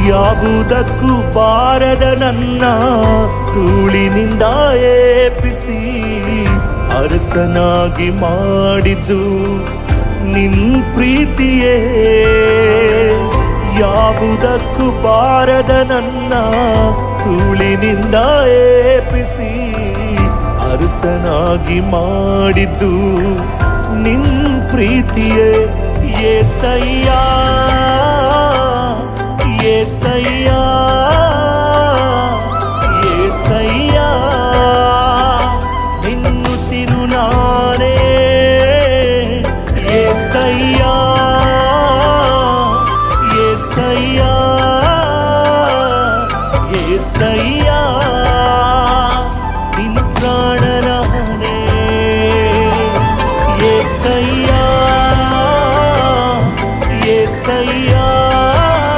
ಯಾವುದಕ್ಕೂ ಬಾರದ ನನ್ನ ಧೂಳಿನಿಂದ ಏಪಿಸಿ ಅರಸನಾಗಿ ಮಾಡಿದ್ದು ನಿನ್ ಪ್ರೀತಿಯೇ. ಯಾವುದಕ್ಕೂ ಬಾರದ ನನ್ನ ಧೂಳಿನಿಂದ ಏಪಿಸಿ ಅರಸನಾಗಿ ಮಾಡಿದ್ದು ನಿನ್ ಪ್ರೀತಿಯೇ. ಏಸಯ್ಯ